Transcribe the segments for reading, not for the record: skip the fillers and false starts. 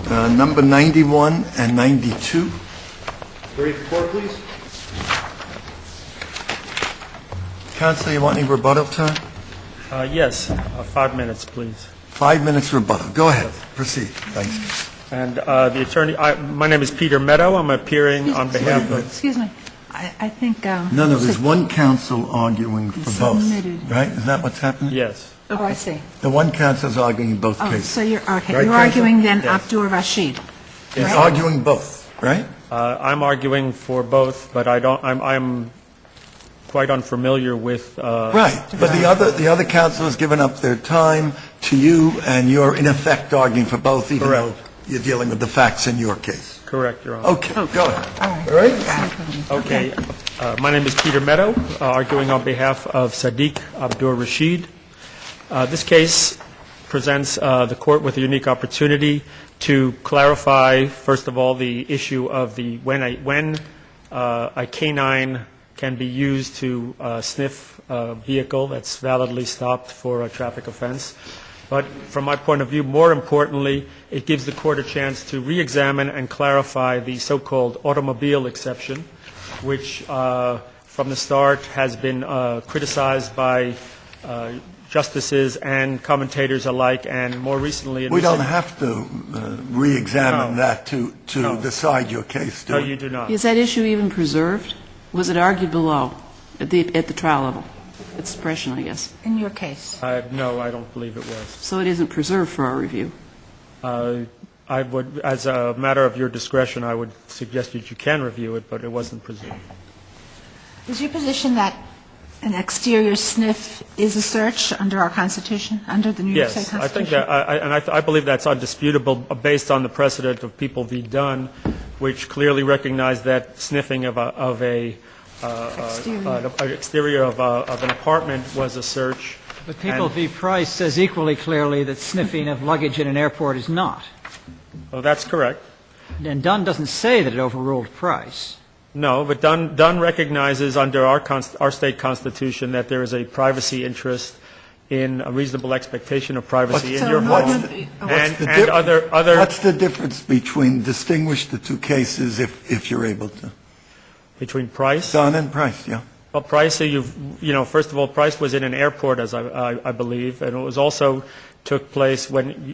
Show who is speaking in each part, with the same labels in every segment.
Speaker 1: number 91 and 92.
Speaker 2: Ready for court, please?
Speaker 1: Counsel, you want any rebuttal time?
Speaker 3: Yes, 5 minutes, please.
Speaker 1: 5 minutes rebuttal. Go ahead. Proceed. Thanks.
Speaker 3: And the attorney, my name is Peter Meadow. I'm appearing on behalf of...
Speaker 4: Excuse me. I think...
Speaker 1: No, there's one counsel arguing for both,
Speaker 4: submitted.
Speaker 1: right? Is that what's happening?
Speaker 3: Yes.
Speaker 4: Oh, I see.
Speaker 1: The one counsel is arguing both
Speaker 4: Oh,
Speaker 1: cases.
Speaker 4: so you're, okay.
Speaker 1: Right,
Speaker 4: You're
Speaker 1: counsel?
Speaker 4: arguing then
Speaker 3: Yes.
Speaker 4: Abdur Rashid.
Speaker 1: He's
Speaker 4: right?
Speaker 1: arguing both, right?
Speaker 3: I'm arguing for both, but I'm quite unfamiliar with...
Speaker 1: Right. But the other counsel has given up their time to you, and you're in effect arguing for both, even though you're dealing with the facts in your case.
Speaker 3: Correct, Your Honor.
Speaker 1: Okay, go ahead.
Speaker 4: All right.
Speaker 1: All right?
Speaker 3: Okay. My name is Peter Meadow, arguing on behalf of Sadiq Abdur Rashid. This case presents the court with a unique opportunity to clarify, first of all, the issue of when a canine can be used to sniff a vehicle that's validly stopped for a traffic offense. But from my point of view, more importantly, it gives the court a chance to re-examine and clarify the so-called automobile exception, which from the start has been criticized by justices and commentators alike, and more recently...
Speaker 1: We don't have to re-examine that to
Speaker 3: No.
Speaker 1: decide your case, do
Speaker 3: No,
Speaker 1: we?
Speaker 3: you do not.
Speaker 5: Is that issue even preserved? Was it argued below, at the trial level? It's suppression, I guess.
Speaker 4: In your case.
Speaker 3: No, I don't believe it was.
Speaker 5: So it isn't preserved for our review.
Speaker 3: I would, as a matter of your discretion, I would suggest that you can review it, but it wasn't presumed.
Speaker 4: Is your position that an exterior sniff is a search under our Constitution, under the New York State
Speaker 3: Yes,
Speaker 4: Constitution?
Speaker 3: I think that, I believe that's undisputable based on the precedent of People v. Dunn, which clearly recognized that sniffing of an exterior of an apartment was a search.
Speaker 6: But People v. Price says equally clearly that sniffing of luggage in an airport is not.
Speaker 3: Well, that's correct.
Speaker 6: And Dunn doesn't say that it overruled Price.
Speaker 3: No, but Dunn recognizes under our state constitution that there is a privacy interest in a reasonable expectation of privacy in your home. And other
Speaker 1: What's the difference between distinguish the two cases if you're able to?
Speaker 3: between Price.
Speaker 1: Dunn and Price, yeah.
Speaker 3: Well, Price, first of all, Price was in an airport, as I believe, and it was also took place when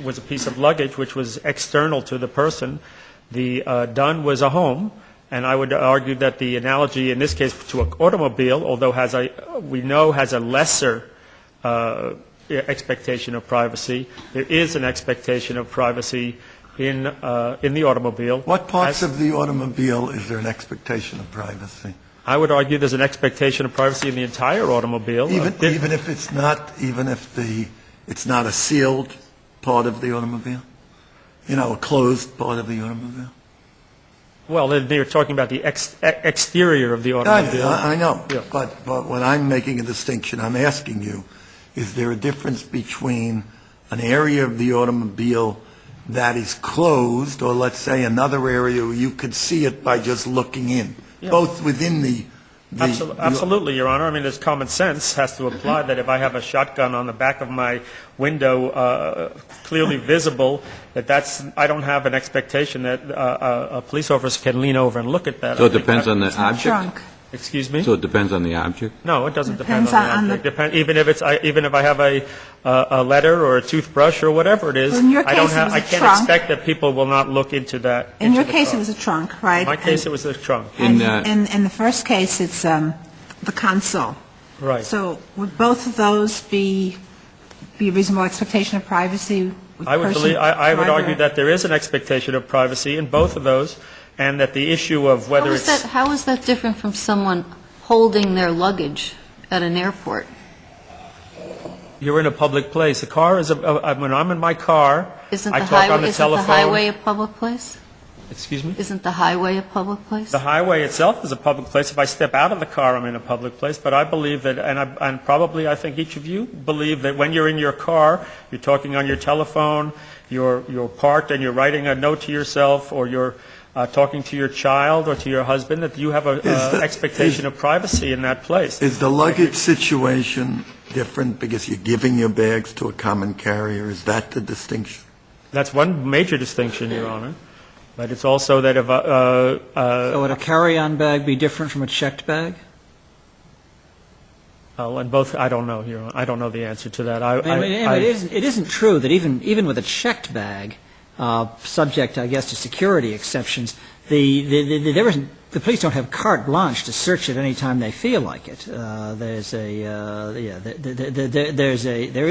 Speaker 3: was a piece of luggage which was external to the person. The Dunn was a home, and I would argue that the analogy in this case to an automobile, although we know has a lesser expectation of privacy, there is an expectation of privacy in the automobile.
Speaker 1: What parts of the automobile is there an expectation of privacy?
Speaker 3: I would argue there's an expectation of privacy in the entire automobile.
Speaker 1: Even if it's not a sealed part of the automobile? A closed part of the automobile?
Speaker 3: Well, they're talking about the exterior of the automobile.
Speaker 1: I know,
Speaker 3: Yeah.
Speaker 1: but when I'm making a distinction, I'm asking you, is there a difference between an area of the automobile that is closed, or let's say another area where you could see it by just looking in, both within the
Speaker 3: Absolutely, Your Honor. I mean, there's common sense has to apply that if I have a shotgun on the back of my window clearly visible, I don't have an expectation that a police officer can lean over and look at that.
Speaker 7: So it depends on the object?
Speaker 4: Trunk.
Speaker 3: Excuse me?
Speaker 7: So it depends on the object?
Speaker 3: No, it doesn't depend
Speaker 4: Depends
Speaker 3: on the
Speaker 4: on
Speaker 3: object. Even if I have a letter or a toothbrush or whatever it is,
Speaker 4: Well, in your case, it was
Speaker 3: I
Speaker 4: a
Speaker 3: can't
Speaker 4: trunk.
Speaker 3: expect that people will not look into that.
Speaker 4: In your case, it was a trunk, right?
Speaker 3: In my case, it was a trunk.
Speaker 4: And in the first case, it's the console.
Speaker 3: Right.
Speaker 4: So would both of those be a reasonable expectation of privacy?
Speaker 3: I would argue that there is an expectation of privacy in both of those, and that the issue of whether
Speaker 8: How is that different from someone holding their luggage at an airport?
Speaker 3: you're in a public place. A car is when I'm in my car,
Speaker 8: Isn't
Speaker 3: I
Speaker 8: the
Speaker 3: talk on the
Speaker 8: isn't the
Speaker 3: telephone.
Speaker 8: highway a public place?
Speaker 3: Excuse me?
Speaker 8: Isn't the highway a public place?
Speaker 3: The highway itself is a public place. If I step out of the car, I'm in a public place. But I believe that, and probably I think each of you believe that when you're in your car, you're talking on your telephone, you're parked and you're writing a note to yourself, or you're talking to your child or to your husband, that you have an expectation of privacy in that place.
Speaker 1: Is the luggage situation different because you're giving your bags to a common carrier? Is that the distinction?
Speaker 3: That's one major distinction, Your Honor. But it's also that if
Speaker 6: So would a carry-on bag be different from a checked bag?
Speaker 3: and both, I don't know, Your Honor. I don't know the answer to that.
Speaker 6: It isn't true that even with a checked bag, subject, I guess, to security exceptions, the police don't have carte blanche to search at any time they feel like it. There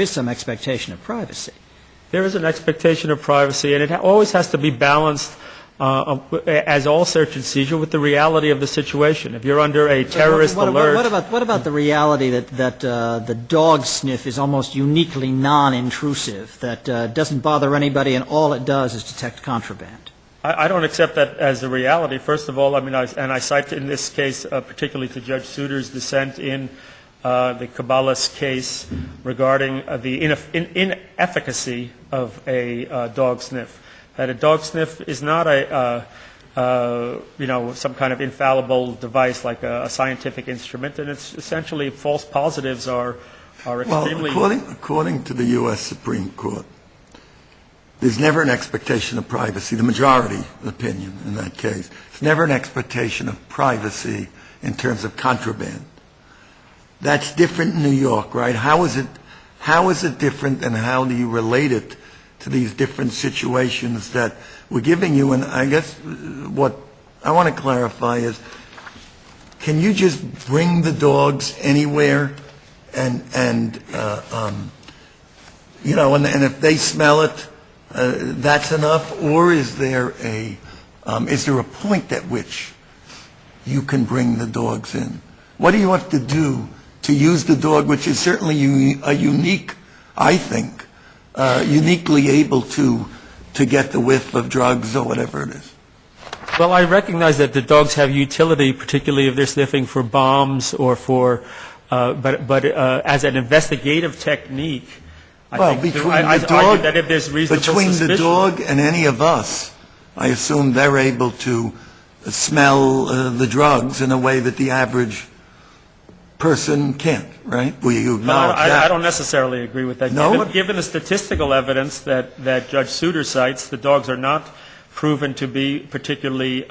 Speaker 6: is some expectation of privacy.
Speaker 3: There is an expectation of privacy, and it always has to be balanced, as all search and seizure, with the reality of the situation. If you're under a terrorist alert...
Speaker 6: What about the reality that the dog sniff is almost uniquely non-intrusive, that doesn't bother anybody and all it does is detect contraband?
Speaker 3: I don't accept that as a reality. First of all, I cite in this case particularly to Judge Souter's dissent in the Cabales case regarding the inefficacy of a dog sniff. That a dog sniff is not some kind of infallible device like a scientific instrument, and it's essentially false positives are extremely...
Speaker 1: Well, according to the U.S. Supreme Court, there's never an expectation of privacy, the majority opinion in that case. It's never an expectation of privacy in terms of contraband. That's different in New York, right? How is it different, and how do you relate it to these different situations that we're giving you? And I guess what I want to clarify is, can you just bring the dogs anywhere and if they smell it, that's enough? Or is there a point at which you can bring the dogs in? What do you have to do to use the dog, which is certainly uniquely able to get the whiff of drugs or whatever it is?
Speaker 3: Well, I recognize that the dogs have utility, particularly if they're sniffing for bombs or for, but as an investigative technique,
Speaker 1: Between the dog and any of us, I assume they're able to smell the drugs in a way that the average person can't, right? Will you acknowledge that?
Speaker 3: I don't necessarily agree with that.
Speaker 1: No?
Speaker 3: Given the statistical evidence that Judge Souter cites, the dogs are not proven to be particularly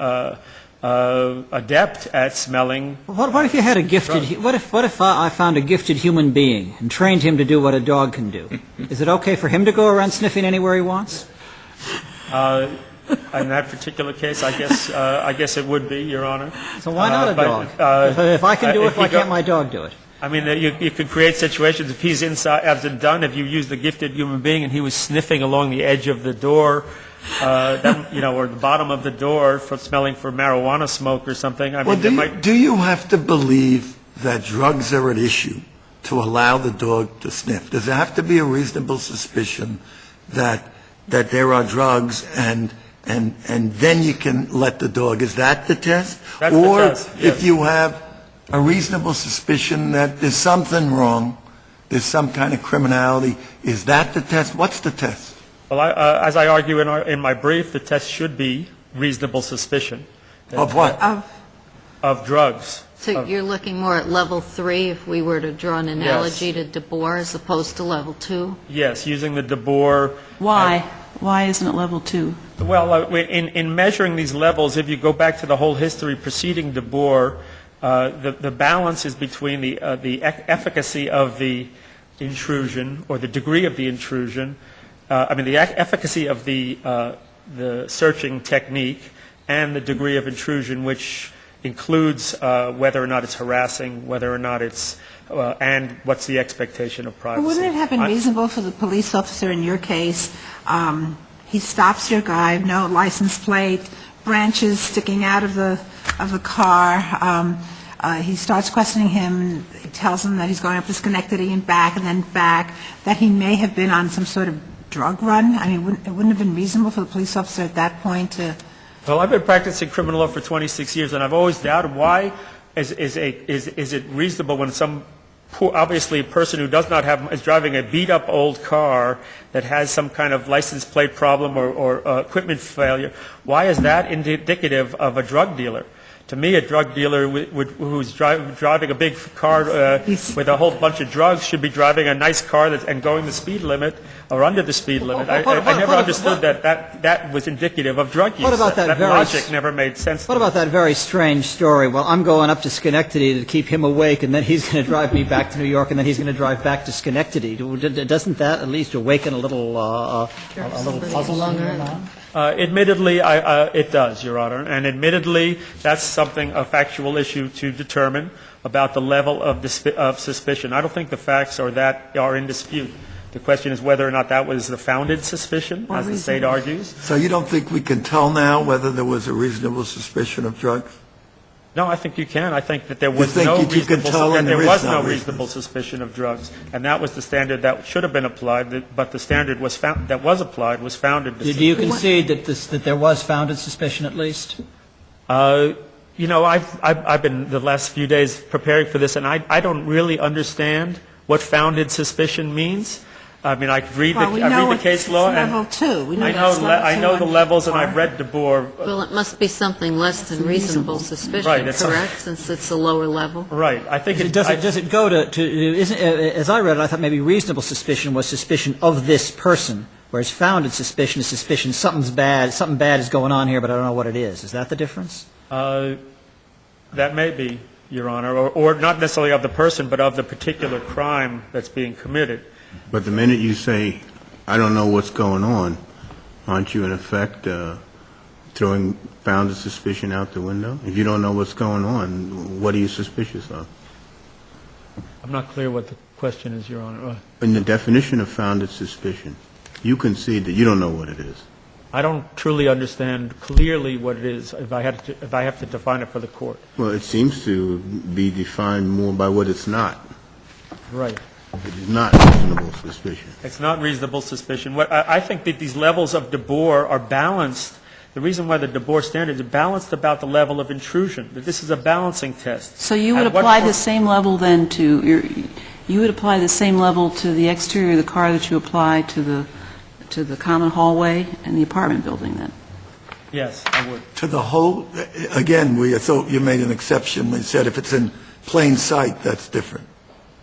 Speaker 3: adept at smelling.
Speaker 6: What if you had a gifted? What if I found a gifted human being and trained him to do what a dog can do? Is it okay for him to go around sniffing anywhere he wants?
Speaker 3: In that particular case, I guess it would be, Your Honor.
Speaker 6: So why not a dog? If I can do it, why can't my dog do it?
Speaker 3: I mean, you could create situations if he's inside, as it's done, if you use the gifted human being and he was sniffing along the edge of the door, or the bottom of the door for smelling for marijuana smoke or something.
Speaker 1: Do you have to believe that drugs are at issue to allow the dog to sniff? Does there have to be a reasonable suspicion that there are drugs and then you can let the dog? Is that the test?
Speaker 3: That's
Speaker 1: or
Speaker 3: the test, yes.
Speaker 1: If you have a reasonable suspicion that there's something wrong, there's some kind of criminality, is that the test? What's the test?
Speaker 3: Well, as I argue in my brief, the test should be reasonable suspicion.
Speaker 1: Of what?
Speaker 3: Of drugs.
Speaker 8: So you're looking more at level 3 if we were to draw an analogy to DeBoer as opposed to level 2?
Speaker 3: Yes, using the DeBoer.
Speaker 5: Why? Why isn't it level 2?
Speaker 3: Well, in measuring these levels, if you go back to the whole history preceding DeBoer, the balance is between the efficacy of the intrusion or the degree of the intrusion, the efficacy of the searching technique and the degree of intrusion, which includes whether or not it's harassing, whether or not it's, and what's the expectation of privacy.
Speaker 4: Wouldn't it have been reasonable for the police officer in your case, he stops your guy, no license plate, branches sticking out of the car, he starts questioning him, he tells him that he's going up to Schenectady and back, that he may have been on some sort of drug run? I mean, it wouldn't have been reasonable for the police officer at that point to...
Speaker 3: Well, I've been practicing criminal law for 26 years, and I've always doubted why is it reasonable when obviously a person who is driving a beat-up old car that has some kind of license plate problem or equipment failure, why is that indicative of a drug dealer? To me, a drug dealer who's driving a big car with a whole bunch of drugs should be driving a nice car and going the speed limit or under the speed limit. I never understood that was indicative of drug use.
Speaker 6: What about that
Speaker 3: logic never made sense to
Speaker 6: What
Speaker 3: me.
Speaker 6: about that very strange story? Well, I'm going up to Schenectady to keep him awake, and then he's going to drive me back to New York, and then he's going to drive back to Schenectady. Doesn't that at least awaken a little puzzle in your mind?
Speaker 3: Admittedly, it does, Your Honor. And admittedly, that's a factual issue to determine about the level of suspicion. I don't think the facts are in dispute. The question is whether or not that was the founded suspicion, as the State argues.
Speaker 1: So you don't think we can tell now whether there was a reasonable suspicion of drugs?
Speaker 3: No, I think you can. I think that there was
Speaker 1: think
Speaker 3: no
Speaker 1: you can tell and there is no
Speaker 3: reasonable suspicion of drugs, and that was the standard that should have been applied. But the standard that was applied was founded.
Speaker 6: Do you concede that there was founded suspicion at least?
Speaker 3: You know, I've been the last few days preparing for this, and I don't really understand what founded suspicion means. I mean, I read the case law, and
Speaker 4: level 2. We know
Speaker 3: I know the levels, and I've read DeBoer.
Speaker 8: Well, it must be something less than reasonable suspicion,
Speaker 3: Right, it's
Speaker 8: correct, since it's a lower level?
Speaker 3: Right. I think
Speaker 6: Does it go to isn't, as I read it, I thought maybe reasonable suspicion was suspicion of this person, whereas founded suspicion is suspicion something bad is going on here, but I don't know what it is. Is that the difference?
Speaker 3: That may be, Your Honor, or not necessarily of the person, but of the particular crime that's being committed.
Speaker 9: But the minute you say, I don't know what's going on, aren't you in effect throwing founded suspicion out the window? If you don't know what's going on, what are you suspicious of?
Speaker 3: I'm not clear what the question is, Your Honor.
Speaker 9: In the definition of founded suspicion, you concede that you don't know what it is.
Speaker 3: I don't truly understand clearly what it is if I have to define it for the court.
Speaker 9: Well, it seems to be defined more by what it's not.
Speaker 3: Right.
Speaker 9: It is not reasonable suspicion.
Speaker 3: It's not reasonable suspicion. I think that these levels of DeBoer are balanced. The reason why the DeBoer standard is balanced about the level of intrusion, that this is a balancing test.
Speaker 5: So you would apply the same level then you would apply the same level to the exterior of the car that you apply to the common hallway and the apartment building then?
Speaker 3: Yes, I would.
Speaker 1: To the whole, again, we thought you made an exception. We said if it's in plain sight, that's different.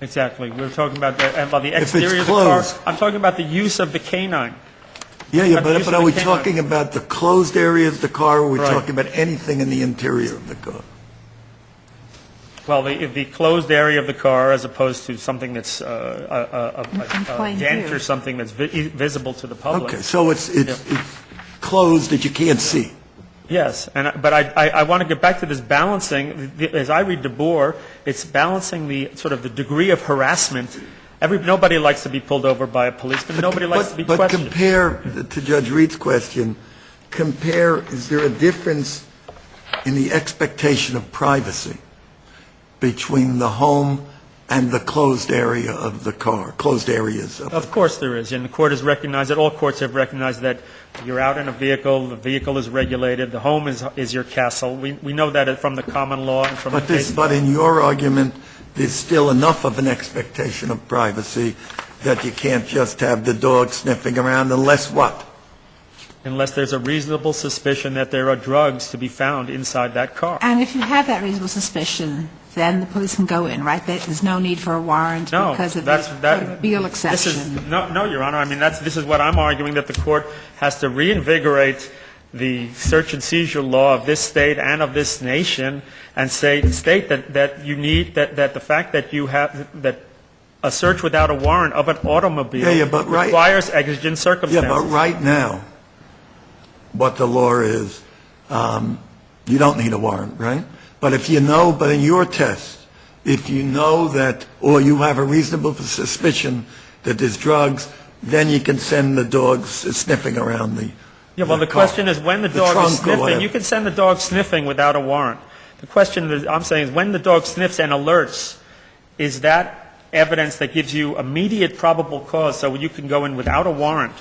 Speaker 3: Exactly. We're talking about the
Speaker 1: it's
Speaker 3: exterior of the car.
Speaker 1: closed.
Speaker 3: I'm talking about the use of the canine.
Speaker 1: Yeah,
Speaker 3: About the use
Speaker 1: but
Speaker 3: of
Speaker 1: are
Speaker 3: the
Speaker 1: we
Speaker 3: canine.
Speaker 1: talking about the closed area of the car, or are we
Speaker 3: Right.
Speaker 1: talking about anything in the interior of the car?
Speaker 3: Well, the closed area of the car, as opposed to something that's a
Speaker 4: plain
Speaker 3: dent
Speaker 4: view.
Speaker 3: or something that's visible to the public.
Speaker 1: Okay, so it's closed that you can't see.
Speaker 3: Yes, but I want to get back to this balancing. As I read DeBoer, it's balancing the sort of the degree of harassment. Nobody likes to be pulled over by a policeman. Nobody likes to be
Speaker 1: But
Speaker 3: questioned.
Speaker 1: compare, to Judge Reed's question, is there a difference in the expectation of privacy between the home and the closed area of the car, closed areas of
Speaker 3: Of course there is, and the court has recognized it. All courts have recognized that you're out in a vehicle, the vehicle is regulated, the home is your castle. We know that from the common law and from the case law.
Speaker 1: But in your argument, there's still enough of an expectation of privacy that you can't just have the dog sniffing around unless what?
Speaker 3: Unless there's a reasonable suspicion that there are drugs to be found inside that car.
Speaker 4: And if you have that reasonable suspicion, then the police can go in, right? There's no need for a warrant
Speaker 3: No,
Speaker 4: because of
Speaker 3: that's
Speaker 4: the automobile exception.
Speaker 3: No, Your Honor. I mean, this is what I'm arguing, that the court has to reinvigorate the search and seizure law of this state and of this nation, and state that you need that the fact that you have that a search without a warrant of an automobile requires exigent circumstances.
Speaker 1: Yeah, but right now, what the law is, you don't need a warrant, right? But if you know, but in your test, if you know that, or you have a reasonable suspicion that there's drugs, then you can send the dogs sniffing around the
Speaker 3: Yeah, well, the question is when the dog is sniffing, you can send the dog sniffing without a warrant. The question that I'm saying is when the dog sniffs and alerts, is that evidence that gives you immediate probable cause so you can go in without a warrant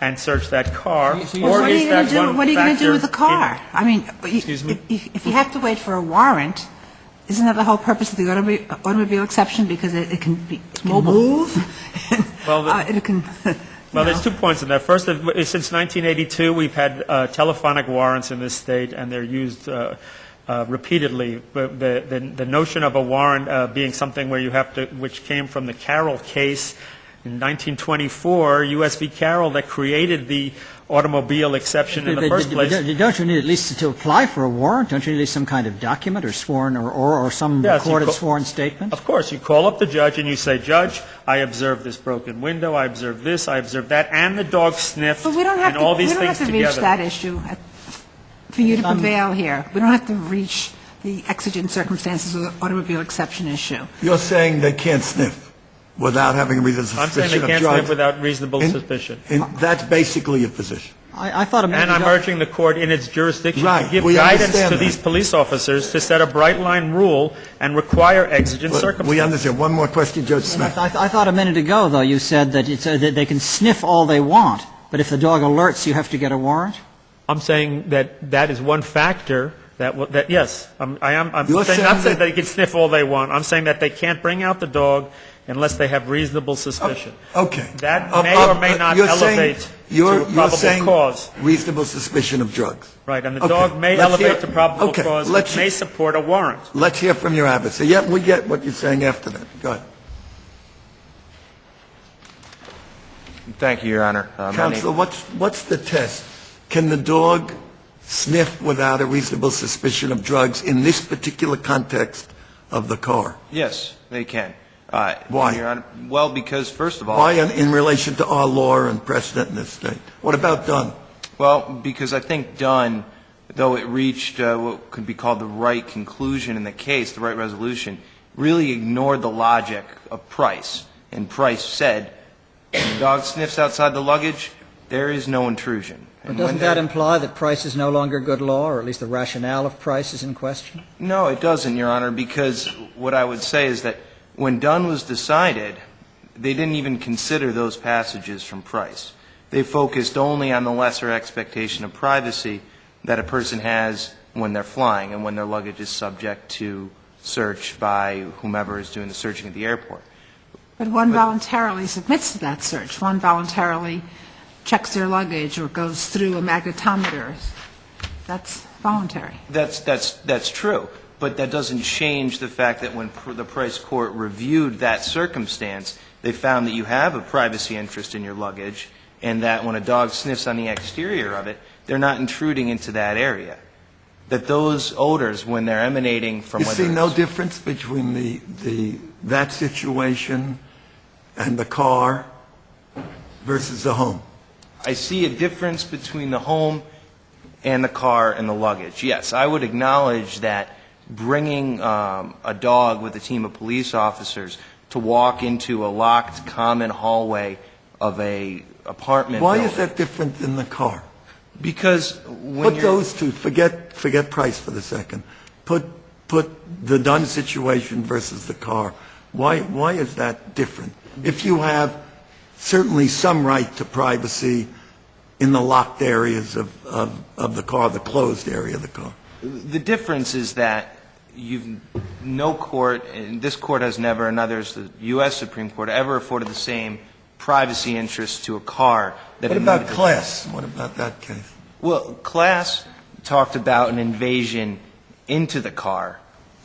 Speaker 3: and search that car?
Speaker 4: What are you going to do with the car? I mean,
Speaker 3: Excuse me?
Speaker 4: if you have to wait for a warrant, isn't that the whole purpose of the automobile exception? Because it can move?
Speaker 3: Well,
Speaker 4: it can...
Speaker 3: Well, there's 2 points in that. First, since 1982, we've had telephonic warrants in this state, and they're used repeatedly. But the notion of a warrant being something where you have to, which came from the Carroll case in 1924, U.S. v. Carroll, that created the automobile exception in the first place.
Speaker 6: Don't you need at least to apply for a warrant? Don't you need some kind of document or sworn or some
Speaker 3: Yes,
Speaker 6: recorded sworn statement?
Speaker 3: Of course. You call up the judge and you say, Judge, I observed this broken window, I observed this, I observed that, and the dog sniffed,
Speaker 4: But we don't have
Speaker 3: and all
Speaker 4: to,
Speaker 3: these
Speaker 4: we don't
Speaker 3: things
Speaker 4: have to
Speaker 3: together.
Speaker 4: reach that issue for you to prevail here. We don't have to reach the exigent circumstances of the automobile exception issue.
Speaker 1: You're saying they can't sniff without having a reasonable
Speaker 3: I'm saying
Speaker 1: suspicion
Speaker 3: they
Speaker 1: of
Speaker 3: can't
Speaker 1: drugs?
Speaker 3: sniff without reasonable
Speaker 1: And-
Speaker 3: suspicion.
Speaker 1: And that's basically your position.
Speaker 6: I thought a minute
Speaker 3: And I'm
Speaker 6: ago-
Speaker 3: urging the court in its jurisdiction
Speaker 1: Right,
Speaker 3: to give
Speaker 1: we
Speaker 3: guidance
Speaker 1: understand
Speaker 3: to
Speaker 1: that.
Speaker 3: these police officers to set a bright line rule and require exigent
Speaker 1: But
Speaker 3: circumstances.
Speaker 1: we understand. One more question, Judge Smith.
Speaker 6: I thought a minute ago, though, you said that that they can sniff all they want, but if the dog alerts, you have to get a warrant?
Speaker 3: I'm saying that is one factor that yes, I'm
Speaker 1: You're
Speaker 3: saying,
Speaker 1: saying
Speaker 3: not saying
Speaker 1: that-
Speaker 3: they can sniff all they want. I'm saying that they can't bring out the dog unless they have reasonable suspicion.
Speaker 1: Okay.
Speaker 3: That may or may not
Speaker 1: You're saying-
Speaker 3: elevate to
Speaker 1: you're
Speaker 3: a probable
Speaker 1: saying
Speaker 3: cause.
Speaker 1: reasonable suspicion of drugs.
Speaker 3: Right, and the
Speaker 1: Okay.
Speaker 3: dog may
Speaker 1: Let's
Speaker 3: elevate
Speaker 1: hear-
Speaker 3: to probable
Speaker 1: okay,
Speaker 3: cause,
Speaker 1: let's-
Speaker 3: which may support a warrant.
Speaker 1: Let's hear from your advocate. Yeah, we get what you're saying after that. Go ahead.
Speaker 10: Thank you, Your Honor. My name-
Speaker 1: Counselor, what's the test? Can the dog sniff without a reasonable suspicion of drugs in this particular context of the car?
Speaker 10: Yes, they can.
Speaker 1: Why?
Speaker 10: Your Honor, well, because first of all,
Speaker 1: Why in relation to our law and precedent in this state? What about Dunn?
Speaker 10: well, because I think Dunn, though it reached what could be called the right conclusion in the case, the right resolution, really ignored the logic of Price. And Price said, when the dog sniffs outside the luggage, there is no intrusion.
Speaker 6: But
Speaker 10: And
Speaker 6: doesn't
Speaker 10: when
Speaker 6: that
Speaker 10: there-
Speaker 6: imply that Price is no longer good law, or at least the rationale of Price is in question?
Speaker 10: No, it doesn't, Your Honor, because what I would say is that when Dunn was decided, they didn't even consider those passages from Price. They focused only on the lesser expectation of privacy that a person has when they're flying and when their luggage is subject to search by whomever is doing the searching at the airport.
Speaker 4: But one voluntarily submits to that search. One voluntarily checks their luggage or goes through a magnetometer. That's voluntary.
Speaker 10: That's true, but that doesn't change the fact that when the Price court reviewed that circumstance, they found that you have a privacy interest in your luggage and that when a dog sniffs on the exterior of it, they're not intruding into that area. That those odors, when they're emanating from
Speaker 1: You
Speaker 10: whether
Speaker 1: see no
Speaker 10: it's-
Speaker 1: difference between that situation and the car versus the home?
Speaker 10: I see a difference between the home and the car and the luggage. Yes, I would acknowledge that bringing a dog with a team of police officers to walk into a locked common hallway of a apartment
Speaker 1: Why
Speaker 10: building.
Speaker 1: is that different than the car?
Speaker 10: Because when
Speaker 1: Put
Speaker 10: you're...
Speaker 1: those two, forget Price for the second. Put the Dunn situation versus the car. Why is that different? If you have certainly some right to privacy in the locked areas of the car, the closed area of the car.
Speaker 10: The difference is that no court, and this court has never, and others, the U.S. Supreme Court, ever afforded the same privacy interest to a car that
Speaker 1: What
Speaker 10: an
Speaker 1: about
Speaker 10: individual-
Speaker 1: Class? What about that case?
Speaker 10: Well, Class talked about an invasion into the car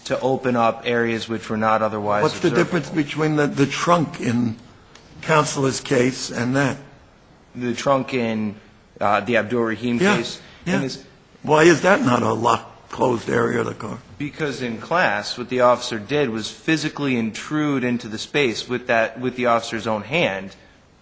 Speaker 10: to open up areas which were not otherwise
Speaker 1: What's the
Speaker 10: observable.
Speaker 1: difference between the trunk in Counselor's case and that?
Speaker 10: The trunk in the Abdul Rahim
Speaker 1: Yeah,
Speaker 10: case?
Speaker 1: yeah.
Speaker 10: And this-
Speaker 1: Why is that not a locked, closed area of the car?
Speaker 10: Because in Class, what the officer did was physically intrude into the space with the officer's own hand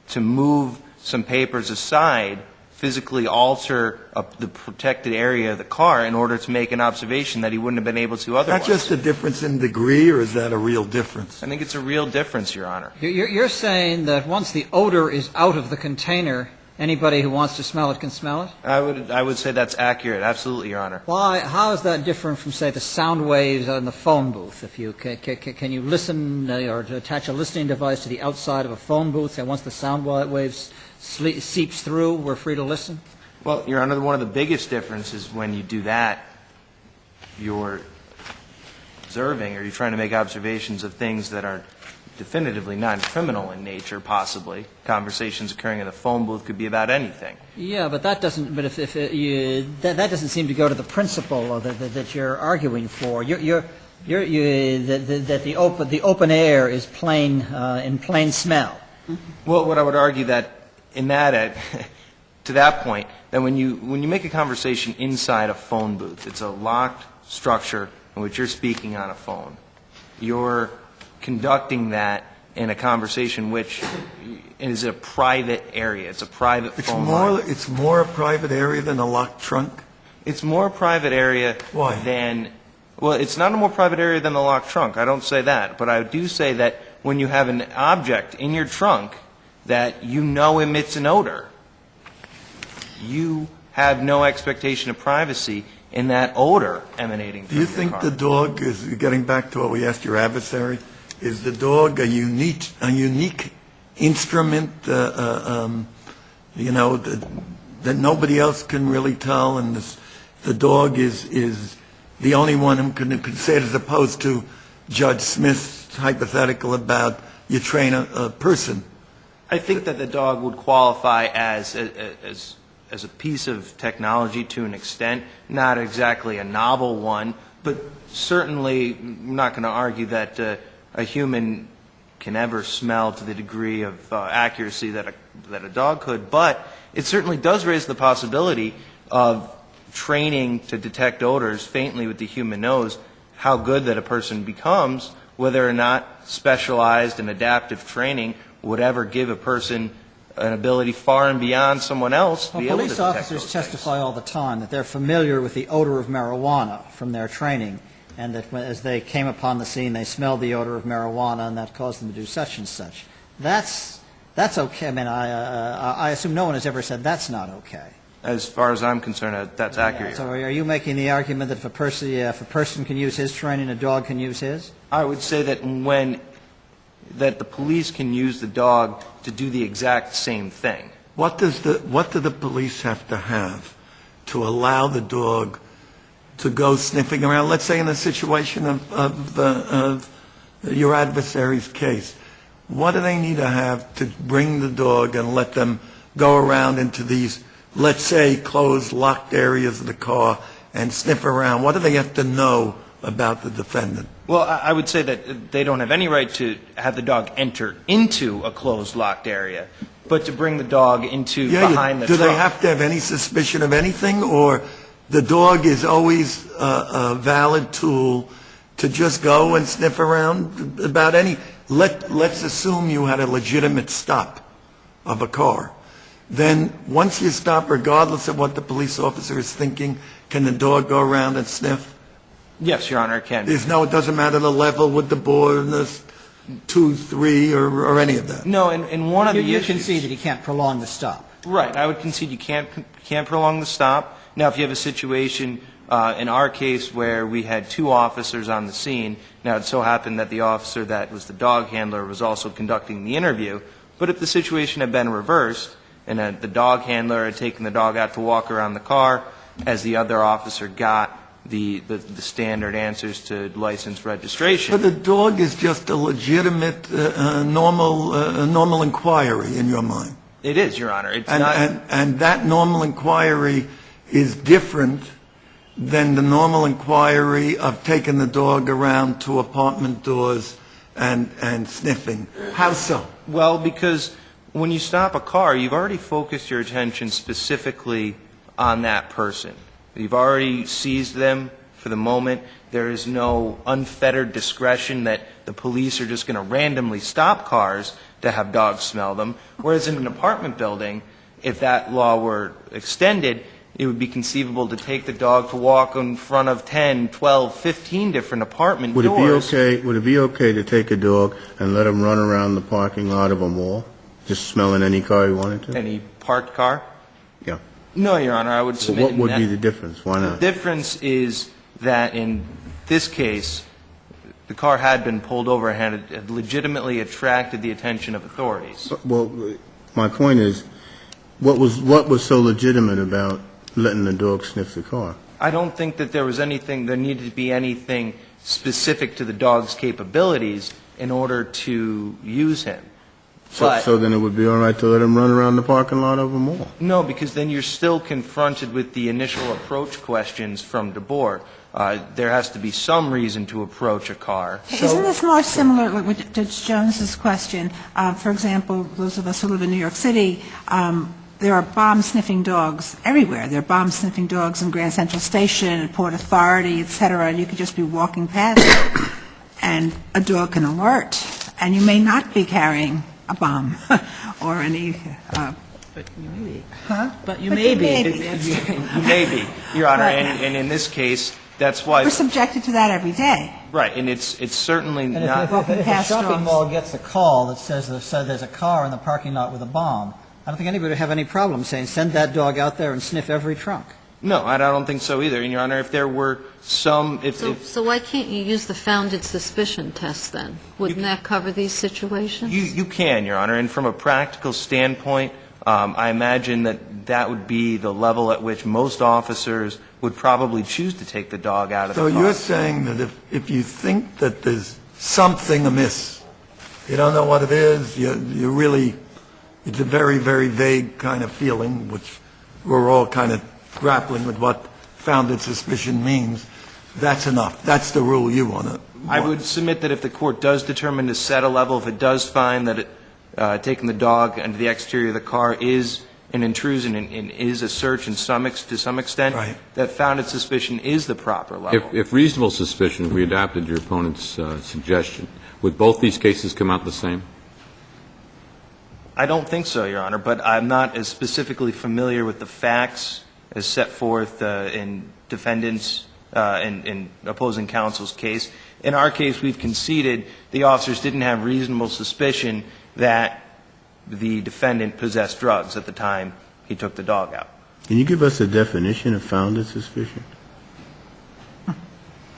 Speaker 10: to move some papers aside, physically alter the protected area of the car in order to make an observation that he wouldn't have been able to
Speaker 1: Is
Speaker 10: otherwise.
Speaker 1: that just a difference in degree, or is that a real difference?
Speaker 10: I think it's a real difference, Your Honor.
Speaker 6: You're saying that once the odor is out of the container, anybody who wants to smell it can smell it?
Speaker 10: I would say that's accurate. Absolutely, Your Honor.
Speaker 6: Why? How is that different from, say, the sound waves on the phone booth? If you can you listen or attach a listening device to the outside of a phone booth, and once the sound waves seeps through, we're free to listen?
Speaker 10: Well, Your Honor, one of the biggest differences when you do that, you're observing or you're trying to make observations of things that are definitively non-criminal in nature, possibly. Conversations occurring in the phone booth could be about anything.
Speaker 6: Yeah, but that doesn't. But if that doesn't seem to go to the principle that you're arguing for. That the open air is plain in plain smell.
Speaker 10: Well, what I would argue that in that to that point, that when you make a conversation inside a phone booth, it's a locked structure in which you're speaking on a phone. You're conducting that in a conversation which is a private area. It's a private phone line.
Speaker 1: It's more a private area than a locked trunk?
Speaker 10: It's more a private area
Speaker 1: Why?
Speaker 10: than, well, it's not a more private area than the locked trunk. I don't say that. But I do say that when you have an object in your trunk that you know emits an odor, you have no expectation of privacy in that odor emanating from
Speaker 1: Do you
Speaker 10: your
Speaker 1: think
Speaker 10: car.
Speaker 1: the dog is, getting back to what we asked your adversary, is the dog a unique instrument, that nobody else can really tell, and the dog is the only one who can say it, as opposed to Judge Smith's hypothetical about you train a person?
Speaker 10: I think that the dog would qualify as a piece of technology to an extent, not exactly a novel one, but certainly I'm not going to argue that a human can ever smell to the degree of accuracy that a dog could, but it certainly does raise the possibility of training to detect odors faintly with the human nose, how good that a person becomes, whether or not specialized and adaptive training would ever give a person an ability far and beyond someone else to be able to
Speaker 6: Police
Speaker 10: detect
Speaker 6: officers
Speaker 10: those
Speaker 6: testify
Speaker 10: things.
Speaker 6: all the time that they're familiar with the odor of marijuana from their training, and that as they came upon the scene, they smelled the odor of marijuana, and that caused them to do such and such. That's okay. I mean, I assume no one has ever said that's not okay.
Speaker 10: As far as I'm concerned, that's accurate.
Speaker 6: So are you making the argument that if a person can use his training, a dog can use his?
Speaker 10: I would say that that the police can use the dog to do the exact same thing.
Speaker 1: What do the police have to have to allow the dog to go sniffing around? Let's say in a situation of your adversary's case, what do they need to have to bring the dog and let them go around into these, let's say, closed, locked areas of the car and sniff around? What do they have to know about the defendant?
Speaker 10: Well, I would say that they don't have any right to have the dog enter into a closed, locked area, but to bring the dog into behind the
Speaker 1: Do
Speaker 10: truck.
Speaker 1: they have to have any suspicion of anything, or the dog is always a valid tool to just go and sniff around about any? Let's assume you had a legitimate stop of a car. Then once you stop, regardless of what the police officer is thinking, can the dog go around and sniff?
Speaker 10: Yes, Your Honor, it can.
Speaker 1: It doesn't matter the level with the boredness, 2, 3, or any of that.
Speaker 10: No, and one of the
Speaker 6: You
Speaker 10: issues...
Speaker 6: concede that he can't prolong the stop.
Speaker 10: Right. I would concede you can't prolong the stop. Now, if you have a situation, in our case, where we had 2 officers on the scene, now it so happened that the officer that was the dog handler was also conducting the interview, but if the situation had been reversed, and the dog handler had taken the dog out to walk around the car, as the other officer got the standard answers to license registration.
Speaker 1: But the dog is just a legitimate, normal inquiry in your mind.
Speaker 10: It is, Your Honor. It's
Speaker 1: And that normal inquiry is different than the normal inquiry of taking the dog around to apartment doors and sniffing. How so?
Speaker 10: Well, because when you stop a car, you've already focused your attention specifically on that person. You've already seized them for the moment. There is no unfettered discretion that the police are just going to randomly stop cars to have dogs smell them. Whereas in an apartment building, if that law were extended, it would be conceivable to take the dog to walk in front of 10, 12, 15 different apartment doors.
Speaker 9: Would it be okay to take a dog and let him run around the parking lot of a mall, just smelling any car he wanted to?
Speaker 10: Any parked car?
Speaker 9: Yeah.
Speaker 10: No, Your Honor, I would
Speaker 9: So
Speaker 10: submit...
Speaker 9: what would be the difference? Why
Speaker 10: The
Speaker 9: not?
Speaker 10: difference is that in this case, the car had been pulled over and had legitimately attracted the attention of authorities.
Speaker 9: Well, my point is, what was so legitimate about letting the dog sniff the car?
Speaker 10: I don't think that there needed to be anything specific to the dog's capabilities in order to use him.
Speaker 9: So then it would be all right to let him run around the parking lot of a mall?
Speaker 10: No, because then you're still confronted with the initial approach questions from DeBoer. There has to be some reason to approach a car.
Speaker 4: Isn't this more similar with Judge Jones's question? For example, those of us who live in New York City, there are bomb-sniffing dogs everywhere. There are bomb-sniffing dogs in Grand Central Station, at Port Authority, et cetera, and you could just be walking past and a dog can alert, and you may not be carrying a bomb or any...
Speaker 6: But you may be.
Speaker 4: Huh?
Speaker 6: But you may be.
Speaker 10: You may be, Your Honor,
Speaker 4: Right.
Speaker 10: and in this case, that's why...
Speaker 4: We're subjected to that every day.
Speaker 10: Right, and it's certainly
Speaker 6: And
Speaker 10: not...
Speaker 6: if a
Speaker 4: Past
Speaker 6: shopping
Speaker 4: dogs.
Speaker 6: mall gets a call that says there's a car in the parking lot with a bomb, I don't think anybody would have any problem saying, send that dog out there and sniff every trunk.
Speaker 10: No, I don't think so either. And, Your Honor, if there were some...
Speaker 8: So why can't you use the founded suspicion test then? Wouldn't that cover these situations?
Speaker 10: You can, Your Honor, and from a practical standpoint, I imagine that would be the level at which most officers would probably choose to take the dog out of the
Speaker 1: So
Speaker 10: car.
Speaker 1: you're saying that if you think that there's something amiss, you don't know what it is, you really, it's a very, very vague kind of feeling, which we're all kind of grappling with what founded suspicion means, that's enough. That's the rule you want to...
Speaker 10: I would submit that if the court does determine to set a level, if it does find that taking the dog into the exterior of the car is an intrusion and is a search to some extent,
Speaker 1: Right.
Speaker 10: that founded suspicion is the proper level.
Speaker 7: If reasonable suspicion, if we adopted your opponent's suggestion, would both these cases come out the same?
Speaker 10: I don't think so, Your Honor, but I'm not as specifically familiar with the facts as set forth in defendants' in opposing counsel's case. In our case, we've conceded the officers didn't have reasonable suspicion that the defendant possessed drugs at the time he took the dog out.
Speaker 9: Can you give us a definition of founded suspicion?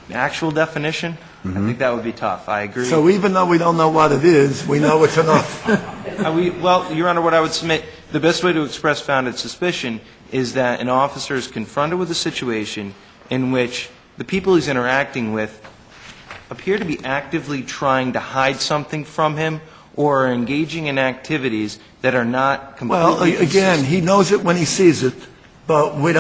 Speaker 10: The actual definition? I think that would be tough. I agree.
Speaker 1: So even though we don't know what it is, we know it's enough.
Speaker 10: Well, Your Honor, what I would submit, the best way to express founded suspicion is that an officer is confronted with a situation in which the people he's interacting with appear to be actively trying to hide something from him or are engaging in activities that are not completely
Speaker 1: Well, again,
Speaker 10: consistent.
Speaker 1: he knows it when he sees it, but we're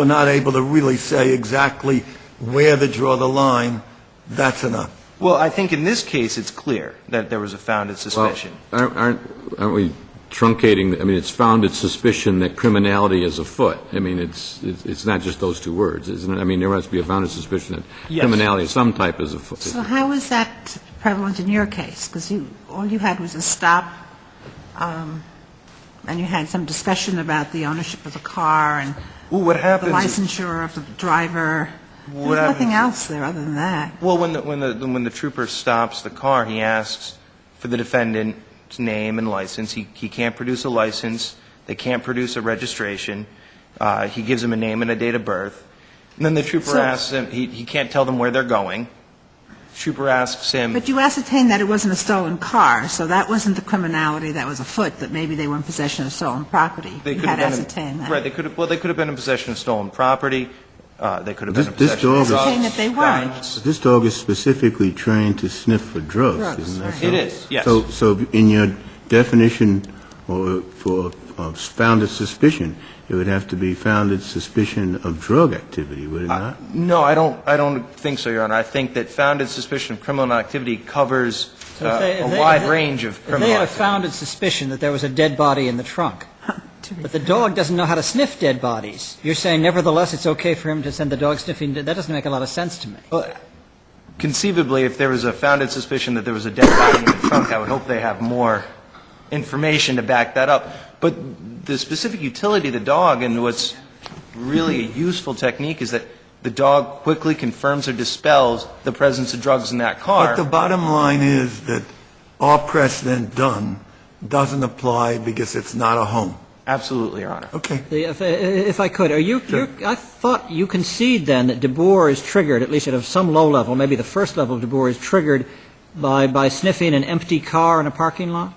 Speaker 1: not able to really say exactly where to draw the line. That's enough.
Speaker 10: Well, I think in this case it's clear that there was a founded suspicion.
Speaker 7: Well, aren't we truncating? I mean, it's founded suspicion that criminality is afoot. I mean, it's not just those two words, isn't it? I mean, there must be a founded suspicion that
Speaker 10: Yes.
Speaker 7: criminality of some type is afoot.
Speaker 4: So how is that prevalent in your case? Because all you had was a stop, and you had some discussion about the ownership of the car and
Speaker 10: Well, what
Speaker 4: the
Speaker 10: happens?
Speaker 4: licensure of the driver. There's
Speaker 10: What
Speaker 4: nothing
Speaker 10: happens-
Speaker 4: else there other than that.
Speaker 10: Well, when the trooper stops the car, he asks for the defendant's name and license. He can't produce a license. They can't produce a registration. He gives them a name and a date of birth. And then the trooper asks him, he can't tell them where they're going. Trooper asks him,
Speaker 4: But you ascertained that it wasn't a stolen car, so that wasn't the criminality that was afoot, that maybe they were in possession of stolen property.
Speaker 10: they
Speaker 4: You
Speaker 10: could
Speaker 4: had
Speaker 10: have
Speaker 4: ascertained
Speaker 10: been,
Speaker 4: that.
Speaker 10: right, they could have been in possession of stolen property. They could have been in
Speaker 9: This
Speaker 10: possession of
Speaker 9: dog is-
Speaker 10: drugs.
Speaker 4: Saying that they weren't.
Speaker 10: guns.
Speaker 9: This dog is specifically trained to sniff for drugs, isn't that so?
Speaker 10: It is, yes.
Speaker 9: So in your definition or for founded suspicion, it would have to be founded suspicion of drug activity, would it not?
Speaker 10: No, I don't think so, Your Honor. I think that founded suspicion of criminal activity covers
Speaker 6: So if they-
Speaker 10: a
Speaker 6: if they-
Speaker 10: wide
Speaker 6: if they-
Speaker 10: range of
Speaker 6: If
Speaker 10: criminal
Speaker 6: they had a
Speaker 10: activity.
Speaker 6: founded suspicion that there was a dead body in the trunk, but the dog doesn't know how to sniff dead bodies, you're saying nevertheless it's okay for him to send the dog sniffing? That doesn't make a lot of sense to me.
Speaker 10: Well, conceivably, if there was a founded suspicion that there was a dead body in the trunk, I would hope they have more information to back that up. But the specific utility of the dog and what's really a useful technique is that the dog quickly confirms or dispels the presence of drugs in that car.
Speaker 1: But the bottom line is that our precedent done doesn't apply because it's not a home.
Speaker 10: Absolutely, Your Honor.
Speaker 1: Okay.
Speaker 6: If I could, I thought you concede then that DeBoer is triggered, at least at some low level, maybe the first level of DeBoer is triggered by sniffing an empty car in a parking lot?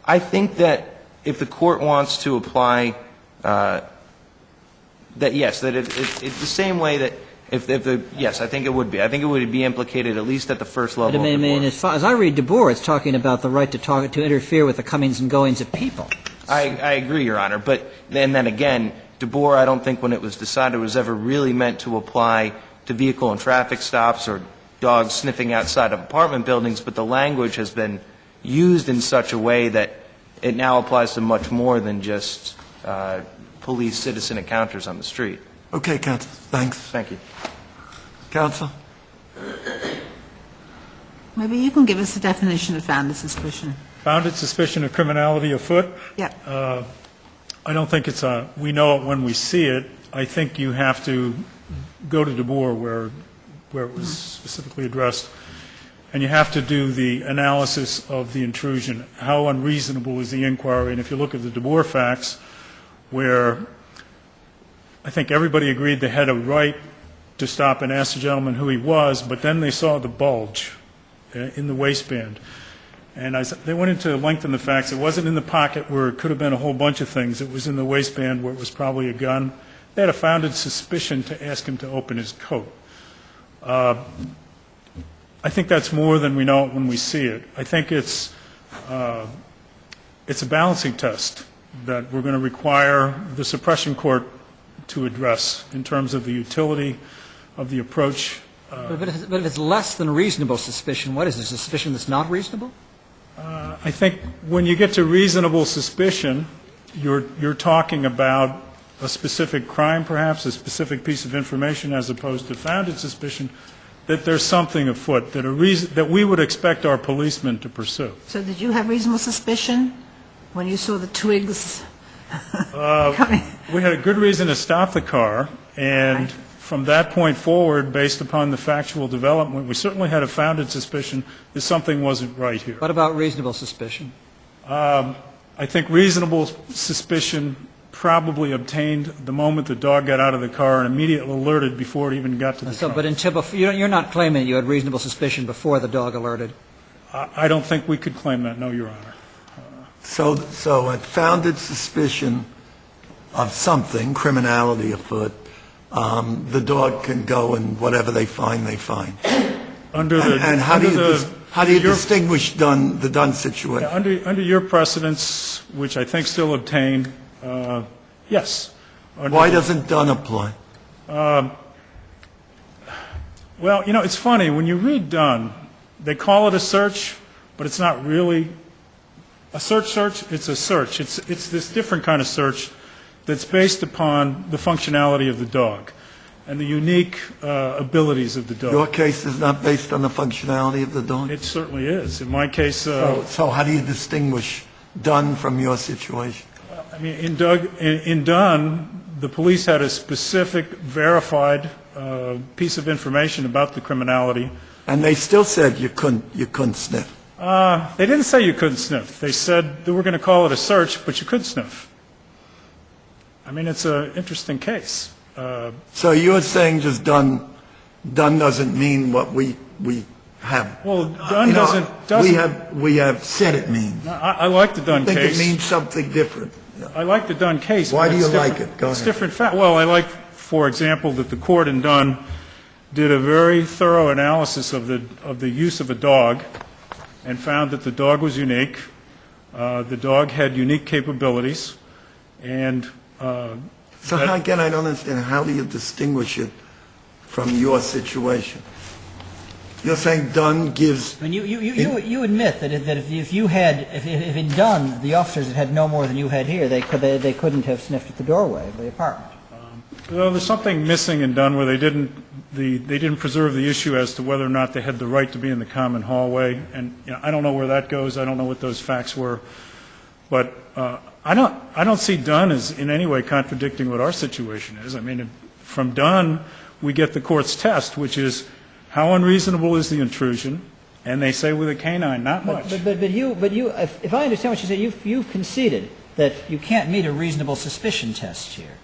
Speaker 10: I think that if the court wants to apply that, yes, that it's the same way that Yes, I think it would be. I think it would be implicated at least at the first level
Speaker 6: But I
Speaker 10: of
Speaker 6: mean,
Speaker 10: DeBoer.
Speaker 6: as far as I read DeBoer, it's talking about the right to interfere with the comings and goings of people.
Speaker 10: I agree, Your Honor. But then again, DeBoer, I don't think when it was decided was ever really meant to apply to vehicle and traffic stops or dogs sniffing outside of apartment buildings, but the language has been used in such a way that it now applies to much more than just police-citizen encounters on the street.
Speaker 1: Okay, counsel, thanks.
Speaker 10: Thank you.
Speaker 1: Counsel?
Speaker 4: Maybe you can give us a definition of founded suspicion.
Speaker 11: Founded suspicion of criminality afoot?
Speaker 4: Yep.
Speaker 11: I don't think it's we know it when we see it. I think you have to go to DeBoer where it was specifically addressed, and you have to do the analysis of the intrusion. How unreasonable is the inquiry? And if you look at the DeBoer facts, where I think everybody agreed they had a right to stop and ask the gentleman who he was, but then they saw the bulge in the waistband. And they went into length in the facts. It wasn't in the pocket where it could have been a whole bunch of things. It was in the waistband where it was probably a gun. They had a founded suspicion to ask him to open his coat. I think that's more than we know it when we see it. I think it's a balancing test that we're going to require the suppression court to address in terms of the utility of the approach.
Speaker 6: But if it's less than reasonable suspicion, what is it, suspicion that's not reasonable?
Speaker 11: I think when you get to reasonable suspicion, you're talking about a specific crime, perhaps, a specific piece of information, as opposed to founded suspicion that there's something afoot, that we would expect our policemen to pursue.
Speaker 4: So did you have reasonable suspicion when you saw the twigs coming?
Speaker 11: We had a good reason to stop the car, and from that point forward, based upon the factual development, we certainly had a founded suspicion that something wasn't right here.
Speaker 6: What about reasonable suspicion?
Speaker 11: I think reasonable suspicion probably obtained the moment the dog got out of the car and immediately alerted before it even got to the car.
Speaker 6: But you're not claiming you had reasonable suspicion before the dog alerted?
Speaker 11: I don't think we could claim that, no, Your Honor.
Speaker 1: So a founded suspicion of something, criminality afoot, the dog can go and whatever they find, they find. And how do you distinguish the Dunn situation?
Speaker 11: Under your precedents, which I think still obtain, yes.
Speaker 1: Why doesn't Dunn apply?
Speaker 11: Well, it's funny. When you read Dunn, they call it a search, but it's not really a search. It's a search. It's this different kind of search that's based upon the functionality of the dog and the unique abilities of the dog.
Speaker 1: Your case is not based on the functionality of the dog?
Speaker 11: It certainly is. In my case...
Speaker 1: So how do you distinguish Dunn from your situation?
Speaker 11: I mean, in Dunn, the police had a specific, verified piece of information about the criminality.
Speaker 1: And they still said you couldn't sniff?
Speaker 11: They didn't say you couldn't sniff. They said they were going to call it a search, but you could sniff. I mean, it's an interesting case.
Speaker 1: So you're saying just Dunn doesn't mean what we have?
Speaker 11: Well, Dunn doesn't.
Speaker 1: We have said it means.
Speaker 11: I like the Dunn case.
Speaker 1: I think it means something different.
Speaker 11: I like the Dunn case.
Speaker 1: Why do you like it? Go ahead.
Speaker 11: It's different. Well, I like, for example, that the court in Dunn did a very thorough analysis of the use of a dog and found that the dog was unique. The dog had unique capabilities, and
Speaker 1: so again, I don't understand. How do you distinguish it from your situation? You're saying Dunn gives...
Speaker 6: I mean, you admit that if in Dunn the officers had no more than you had here, they couldn't have sniffed at the doorway of the apartment.
Speaker 11: Well, there's something missing in Dunn where they didn't preserve the issue as to whether or not they had the right to be in the common hallway, and I don't know where that goes. I don't know what those facts were, but I don't see Dunn as in any way contradicting what our situation is. I mean, from Dunn we get the court's test, which is how unreasonable is the intrusion, and they say with a canine, not much.
Speaker 6: But you, if I understand what you say, you've conceded that you can't meet a reasonable suspicion test here.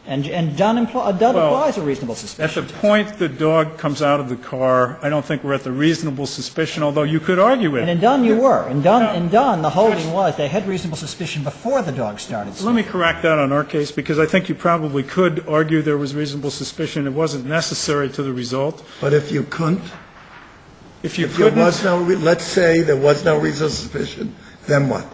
Speaker 6: And Dunn applies a reasonable suspicion.
Speaker 11: At the point the dog comes out of the car, I don't think we're at the reasonable suspicion, although you could argue it.
Speaker 6: And in Dunn you were. In Dunn, the holding was they had reasonable suspicion before the dog started.
Speaker 11: Let me correct that on our case, because I think you probably could argue there was reasonable suspicion. It wasn't necessary to the result.
Speaker 1: But if you couldn't,
Speaker 11: If you
Speaker 1: if there
Speaker 11: couldn't,
Speaker 1: was no, let's say there was no reasonable suspicion, then what?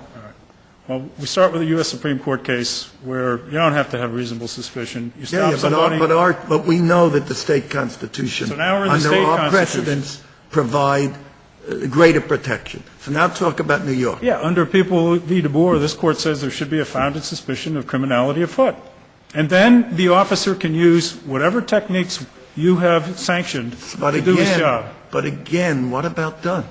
Speaker 11: well, we start with a U.S. Supreme Court case where you don't have to have reasonable suspicion. You stop
Speaker 1: Yeah,
Speaker 11: somebody.
Speaker 1: but we know that the state constitution,
Speaker 11: So now we're in the state
Speaker 1: under our
Speaker 11: constitution.
Speaker 1: precedents, provide greater protection. So now talk about New York.
Speaker 11: Yeah, under People v. DeBoer, this court says there should be a founded suspicion of criminality afoot. And then the officer can use whatever techniques you have sanctioned
Speaker 1: But
Speaker 11: to do his job.
Speaker 1: again, what about Dunn?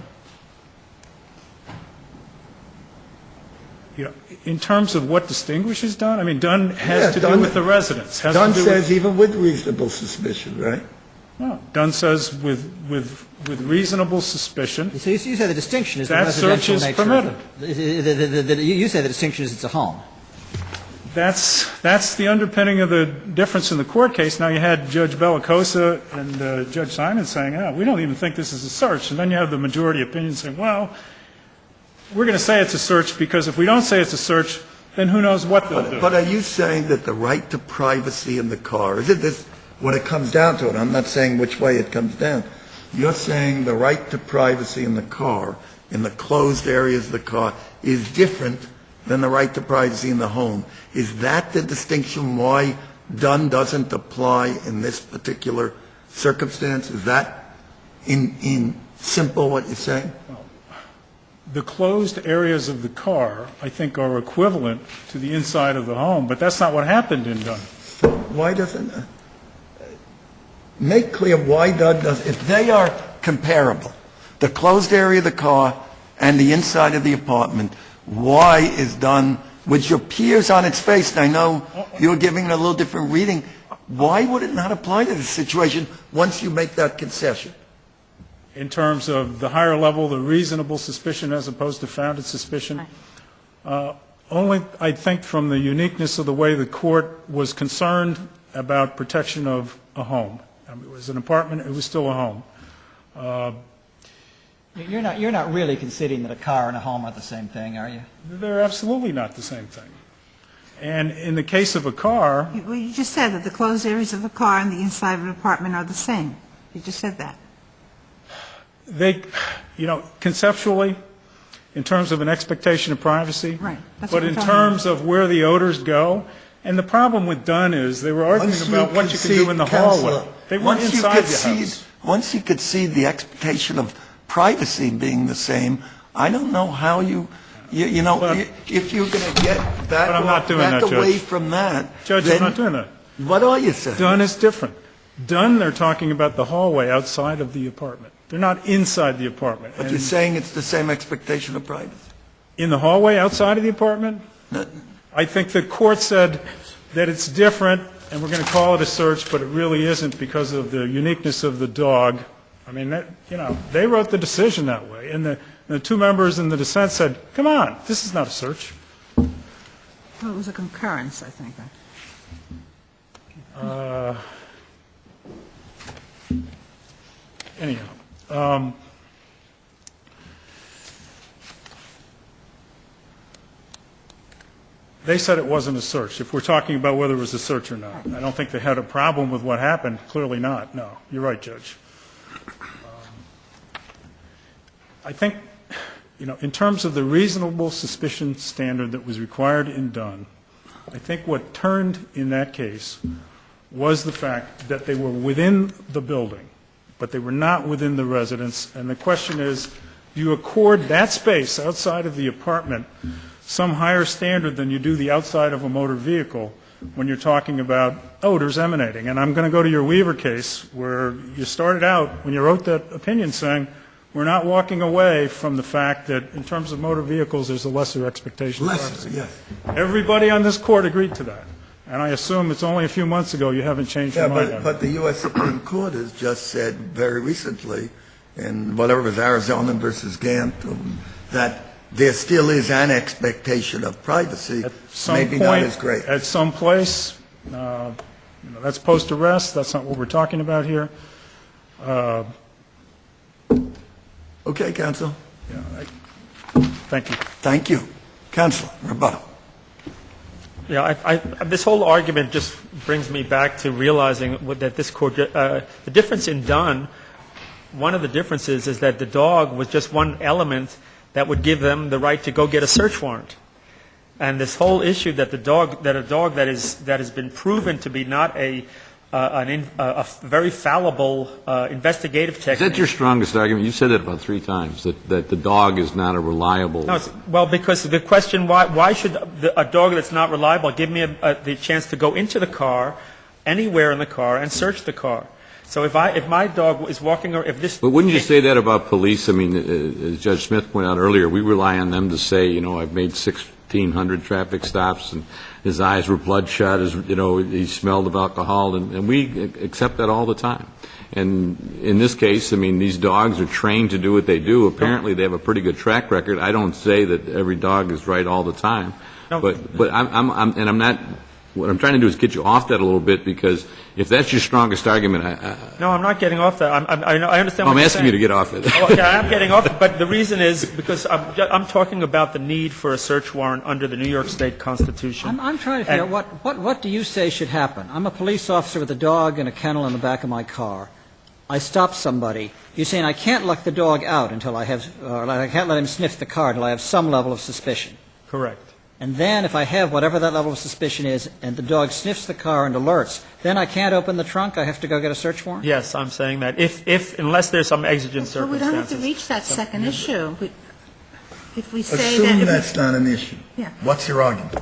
Speaker 11: You know, in terms of what distinguishes Dunn, I mean, Dunn has
Speaker 1: Yeah,
Speaker 11: to
Speaker 1: Dunn-
Speaker 11: do with the residents. Has
Speaker 1: Dunn
Speaker 11: to do
Speaker 1: says even with reasonable suspicion, right?
Speaker 11: no, Dunn says with reasonable suspicion.
Speaker 6: So you say the distinction is the
Speaker 11: That
Speaker 6: residential
Speaker 11: search is
Speaker 6: nature.
Speaker 11: permitted.
Speaker 6: You say the distinction is it's a home.
Speaker 11: That's the underpinning of the difference in the court case. Now, you had Judge Bellicosa and Judge Simon saying, we don't even think this is a search. And then you have the majority opinion saying, well, we're going to say it's a search because if we don't say it's a search, then who knows what they'll do.
Speaker 1: But are you saying that the right to privacy in the car, is it this, when it comes down to it, I'm not saying which way it comes down, you're saying the right to privacy in the car, in the closed areas of the car, is different than the right to privacy in the home. Is that the distinction why Dunn doesn't apply in this particular circumstance? Is that in simple what you're saying?
Speaker 11: The closed areas of the car, I think, are equivalent to the inside of the home, but that's not what happened in Dunn.
Speaker 1: Why doesn't, make clear why Dunn doesn't, if they are comparable, the closed area of the car and the inside of the apartment, why is Dunn, which appears on its face, and I know you're giving it a little different reading, why would it not apply to this situation once you make that concession?
Speaker 11: In terms of the higher level, the reasonable suspicion as opposed to founded suspicion, only, I think, from the uniqueness of the way the court was concerned about protection of a home. I mean, it was an apartment, it was still a home.
Speaker 6: You're not really conceding that a car and a home are the same thing, are you?
Speaker 11: They're absolutely not the same thing. And in the case of a car,
Speaker 4: Well, you just said that the closed areas of the car and the inside of an apartment are the same. You just said that.
Speaker 11: they, you know, conceptually, in terms of an expectation of privacy.
Speaker 4: Right. That's
Speaker 11: But
Speaker 4: what
Speaker 11: in
Speaker 4: we're talking
Speaker 11: terms of where the odors go, and the problem with Dunn is they were arguing about what you can do in the hallway. They weren't inside the house.
Speaker 1: Once you could see the expectation of privacy being the same, I don't know how you know,
Speaker 11: But-
Speaker 1: if you're going to get back
Speaker 11: But I'm not doing that,
Speaker 1: away
Speaker 11: Judge.
Speaker 1: from that.
Speaker 11: Judge,
Speaker 1: then
Speaker 11: I'm not doing that.
Speaker 1: What are you saying?
Speaker 11: Dunn is different. Dunn, they're talking about the hallway outside of the apartment. They're not inside the apartment.
Speaker 1: But
Speaker 11: And
Speaker 1: you're saying it's the same expectation of privacy?
Speaker 11: in the hallway outside of the apartment,
Speaker 1: No.
Speaker 11: I think the court said that it's different, and we're going to call it a search, but it really isn't because of the uniqueness of the dog. I mean, that, you know, they wrote the decision that way, and the two members in the dissent said, come on, this is not a search.
Speaker 4: Well, it was a concurrence, I think.
Speaker 11: Anyhow, they said it wasn't a search. If we're talking about whether it was a search or not, I don't think they had a problem with what happened. Clearly not. No, you're right, Judge. I think, you know, in terms of the reasonable suspicion standard that was required in Dunn, I think what turned in that case was the fact that they were within the building, but they were not within the residence. And the question is, do you accord that space outside of the apartment some higher standard than you do the outside of a motor vehicle when you're talking about odors emanating? And I'm going to go to your Weaver case, where you started out, when you wrote that opinion, saying we're not walking away from the fact that in terms of motor vehicles, there's a lesser expectation of
Speaker 1: Lesser,
Speaker 11: privacy.
Speaker 1: yes.
Speaker 11: Everybody on this court agreed to that. And I assume it's only a few months ago you haven't changed your
Speaker 1: Yeah,
Speaker 11: mind on it.
Speaker 1: but the U.S. Supreme Court has just said very recently, in whatever it was, Arizona versus Gantt, that there still is an expectation of privacy,
Speaker 11: At some
Speaker 1: maybe not
Speaker 11: point,
Speaker 1: as great.
Speaker 11: At some place, That's post-arrest, that's not what we're talking about here.
Speaker 1: Okay, counsel.
Speaker 11: Thank you.
Speaker 1: Thank you. Counsel, rebuttal.
Speaker 3: Yeah, this whole argument just brings me back to realizing that this court, the difference in Dunn, one of the differences is that the dog was just one element that would give them the right to go get a search warrant. And this whole issue that a dog that has been proven to be not a very fallible investigative technique.
Speaker 7: Is that your strongest argument? You said that about 3 times, that the dog is not a reliable...
Speaker 3: No, well, because the question, why should a dog that's not reliable give me the chance to go into the car, anywhere in the car, and search the car? So if my dog is walking, or if this...
Speaker 7: But wouldn't you say that about police? I mean, as Judge Smith pointed out earlier, we rely on them to say, I've made 1,600 traffic stops, and his eyes were bloodshot, he smelled of alcohol, and we accept that all the time. And in this case, I mean, these dogs are trained to do what they do. Apparently, they have a pretty good track record. I don't say that every dog is right all the time.
Speaker 3: No.
Speaker 7: But I'm not... What I'm trying to do is get you off that a little bit, because if that's your strongest argument,
Speaker 3: No, I'm not getting off that. I understand what
Speaker 7: I'm
Speaker 3: you're
Speaker 7: asking
Speaker 3: saying.
Speaker 7: you to get off it.
Speaker 3: Okay, I am getting off it, but the reason is because I'm talking about the need for a search warrant under the New York State Constitution.
Speaker 6: I'm trying to figure out what do you say should happen? I'm a police officer with a dog and a kennel in the back of my car. I stop somebody. You're saying I can't let the dog out until I can't let him sniff the car until I have some level of suspicion.
Speaker 3: Correct.
Speaker 6: And then if I have whatever that level of suspicion is and the dog sniffs the car and alerts, then I can't open the trunk? I have to go get a search warrant?
Speaker 3: Yes, I'm saying that. Unless there's some exigent
Speaker 4: But
Speaker 3: circumstances.
Speaker 4: we don't have to reach that second issue. If we say
Speaker 1: Assume
Speaker 4: that...
Speaker 1: that's not an issue.
Speaker 4: Yeah.
Speaker 1: What's your argument?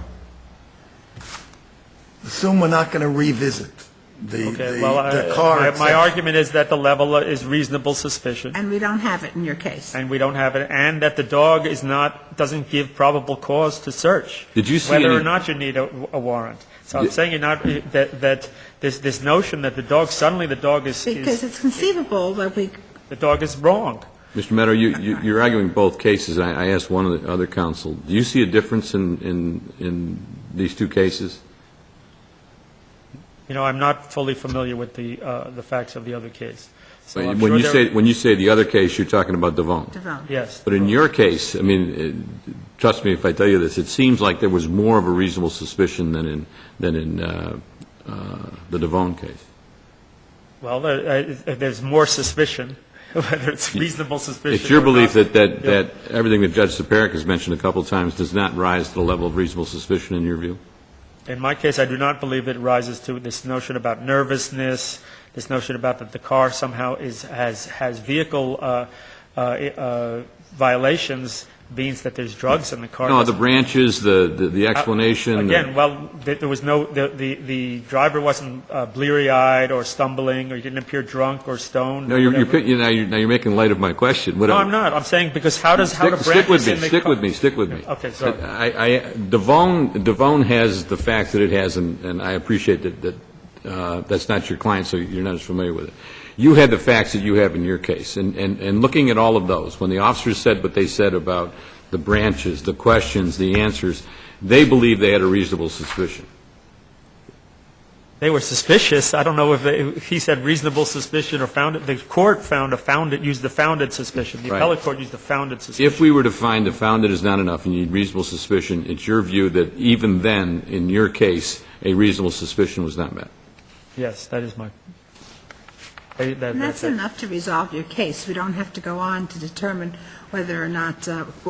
Speaker 1: Assume we're not going to revisit the car.
Speaker 3: My argument is that the level is reasonable suspicion.
Speaker 4: And we don't have it in your case.
Speaker 3: And we don't have it, and that the dog doesn't give probable cause to search.
Speaker 7: Did you see
Speaker 3: whether
Speaker 7: any-
Speaker 3: or not you need a warrant? So I'm saying that this notion that the dog is
Speaker 4: Because it's conceivable that
Speaker 3: the dog is wrong.
Speaker 7: Mr. Meadow, you're arguing both cases. I asked one of the other counsel, do you see a difference in these two cases?
Speaker 3: I'm not fully familiar with the facts of the other case. So I'm
Speaker 7: When
Speaker 3: sure
Speaker 7: you say the other case, you're talking about Devon.
Speaker 3: Yes.
Speaker 7: But in your case, I mean, trust me if I tell you this, it seems like there was more of a reasonable suspicion than in the Devon case.
Speaker 3: Well, there's more suspicion, whether it's reasonable suspicion.
Speaker 7: It's your
Speaker 3: or
Speaker 7: belief
Speaker 3: not.
Speaker 7: that everything that Judge Saparic has mentioned a couple of times does not rise to the level of reasonable suspicion in your view?
Speaker 3: In my case, I do not believe it rises to this notion about nervousness, this notion about that the car somehow has vehicle violations, means that there's drugs in the car.
Speaker 7: No, the branches, the explanation.
Speaker 3: Again, well, there was the driver wasn't bleary-eyed or stumbling, or he didn't appear drunk or stoned.
Speaker 7: No, you're making light of my question.
Speaker 3: No, I'm not. I'm saying because how do branches in the car...
Speaker 7: Stick with me.
Speaker 3: Okay, sorry.
Speaker 7: Devon has the facts that it has, and I appreciate that that's not your client, so you're not as familiar with it. You had the facts that you have in your case, and looking at all of those, when the officers said what they said about the branches, the questions, the answers, they believed they had a reasonable suspicion.
Speaker 3: They were suspicious. I don't know if he said reasonable suspicion or founded. The court used the founded suspicion. The appellate court used the founded suspicion.
Speaker 7: If we were to find the founded is not enough and you need reasonable suspicion, it's your view that even then, in your case, a reasonable suspicion was not met?
Speaker 3: Yes, that is my...
Speaker 4: And that's enough to resolve your case. We don't have to go on to determine whether or not,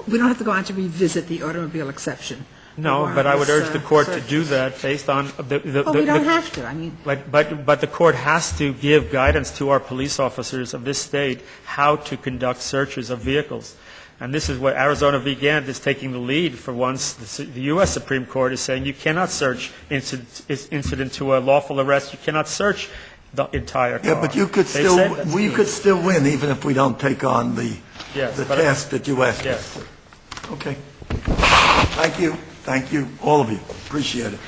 Speaker 4: we don't have to go on to revisit the automobile exception.
Speaker 3: No, but I would urge the court to do that based on the...
Speaker 4: we don't have to, I mean...
Speaker 3: But the court has to give guidance to our police officers of this state how to conduct searches of vehicles. And this is what Arizona v. Gant is taking the lead for once. The U.S. Supreme Court is saying you cannot search incident to a lawful arrest. You cannot search the entire car.
Speaker 1: Yeah, but you could still win even if we don't take on the task that you asked us to. Okay. Thank you. Thank you, all of you. Appreciate it.